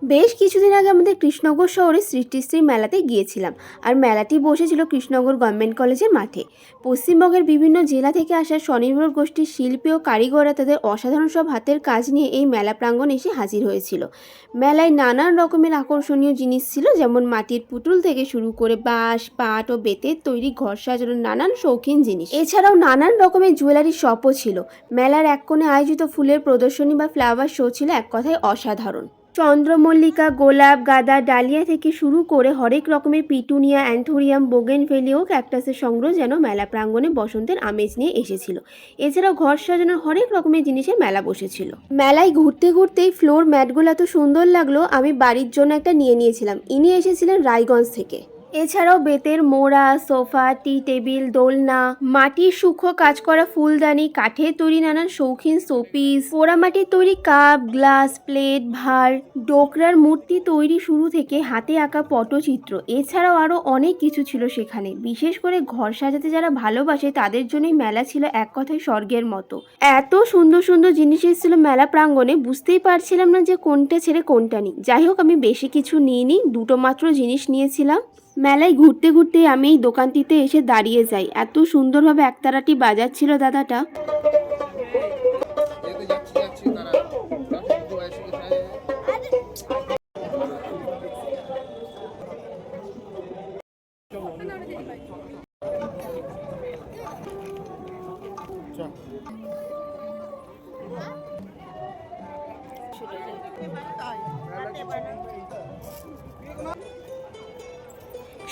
বেশ কিছুদিন আগে আমাদের কৃষ্ণনগর শহরে সৃষ্টিশ্রী মেলাতে গিয়েছিলাম। আর মেলাটি বসেছিল কৃষ্ণনগর গভর্নমেন্ট কলেজের মাঠে। পশ্চিমবঙ্গের বিভিন্ন জেলা থেকে আসা স্বনির্ভর গোষ্ঠীর শিল্পী ও কারিগররা তাদের অসাধারণ সব হাতের কাজ নিয়ে এই মেলা প্রাঙ্গণে এসে হাজির হয়েছিল। মেলায় নানান রকমের আকর্ষণীয় জিনিস ছিল, যেমন মাটির পুতুল থেকে শুরু করে বাঁশ, পাট ও বেতের তৈরি ঘর সাজানোর নানান শৌখিন জিনিস। এছাড়াও নানান রকমের জুয়েলারি শপও ছিল। মেলার এক কোণে আয়োজিত ফুলের প্রদর্শনী বা ফ্লাওয়ার শো ছিল এক কথায় অসাধারণ। চন্দ্রমল্লিকা, গোলাপ, গাঁদা, ডালিয়া থেকে শুরু করে হরেক রকমের পিটুনিয়া, অ্যান্থোরিয়াম, বোগেনভেলিয়া ও ক্যাকটাসের সংগ্রহ যেন মেলা প্রাঙ্গণে বসন্তের আমেজ নিয়ে এসেছিল। এছাড়াও ঘর সাজানোর হরেক রকমের জিনিসের মেলা বসেছিল। মেলায় ঘুরতে ঘুরতেই ফ্লোর ম্যাটগুলো এত সুন্দর লাগলো, আমি বাড়ির জন্য একটা নিয়ে নিয়েছিলাম। ইনি এসেছিলেন রায়গঞ্জ থেকে। এছাড়াও বেতের মোড়া, সোফা, টি টেবিল, দোলনা, মাটির সূক্ষ্ম কাজ করা ফুলদানি, কাঠের তৈরি নানান শৌখিন শোপিস, পোড়ামাটির তৈরি কাপ, গ্লাস, প্লেট, ভার, ডোকরার মূর্তি তৈরি শুরু থেকে হাতে আঁকা পটচিত্র, এছাড়াও আরও অনেক কিছু ছিল সেখানে। বিশেষ করে ঘর সাজাতে যারা ভালোবাসে তাদের জন্যই মেলা ছিল এক কথায় স্বর্গের মতো। এত সুন্দর সুন্দর জিনিস এসেছিল মেলা প্রাঙ্গণে, বুঝতেই পারছিলাম না যে কোনটা ছেড়ে কোনটা নিই। যাই হোক, আমি বেশি কিছু নিইনি, দুটো মাত্র জিনিস নিয়েছিলাম। মেলায় ঘুরতে ঘুরতে আমি এই দোকানটিতে এসে দাঁড়িয়ে যাই। এত সুন্দরভাবে একতারাটি বাজাচ্ছিল দাদাটা।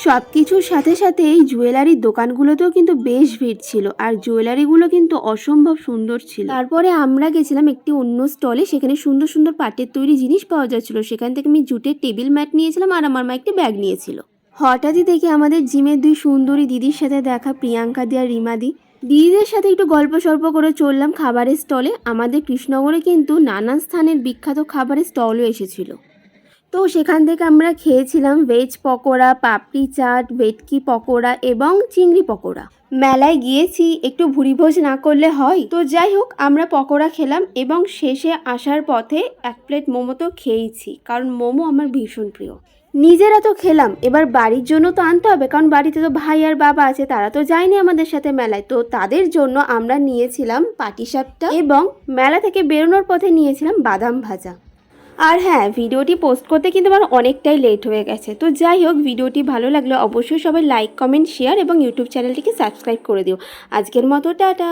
সব কিছুর সাথে সাথে এই জুয়েলারির দোকানগুলোতেও কিন্তু বেশ ভিড় ছিল, আর জুয়েলারিগুলো কিন্তু অসম্ভব সুন্দর ছিল। তারপরে আমরা গেছিলাম একটি অন্য স্টলে, সেখানে সুন্দর সুন্দর পাটের তৈরি জিনিস পাওয়া যাচ্ছিল। সেখান থেকে আমি জুটের টেবিল ম্যাট নিয়েছিলাম, আর আমার মা একটি ব্যাগ নিয়েছিল। হঠাৎই দেখি আমাদের জিমের দুই সুন্দরী দিদির সাথে দেখা, প্রিয়াঙ্কা দি আর রিমা দি। দিদিদের সাথে একটু গল্প সল্প করে চললাম খাবারের স্টলে। আমাদের কৃষ্ণনগরে কিন্তু নানান স্থানের বিখ্যাত খাবারের স্টলও এসেছিল। তো সেখান থেকে আমরা খেয়েছিলাম ভেজ পকোড়া, পাপড়ি চাট, ভেটকি পকোড়া এবং চিংড়ি পকোড়া। মেলায় গিয়েছি, একটু ভুরিভোজ না করলে হয়? তো যাই হোক, আমরা পকোড়া খেলাম এবং শেষে আসার পথে এক প্লেট মোমো তো খেয়েছি, কারণ মোমো আমার ভীষণ প্রিয়। নিজেরা তো খেলাম, এবার বাড়ির জন্য তো আনতে হবে, কারণ বাড়িতে তো ভাই আর বাবা আছে, তারা তো যায়নি আমাদের সাথে মেলায়। তো তাদের জন্য আমরা নিয়েছিলাম পাটিসাপটা এবং মেলা থেকে বেরোনোর পথে নিয়েছিলাম বাদাম ভাজা। আর হ্যাঁ, ভিডিওটি পোস্ট করতে কিন্তু আমার অনেকটাই লেট হয়ে গেছে। তো যাই হোক, ভিডিওটি ভালো লাগলে অবশ্যই সবাই লাইক, কমেন্ট, শেয়ার এবং ইউটিউব চ্যানেলটিকে সাবস্ক্রাইব করে দিও। আজকের মতো টাটা।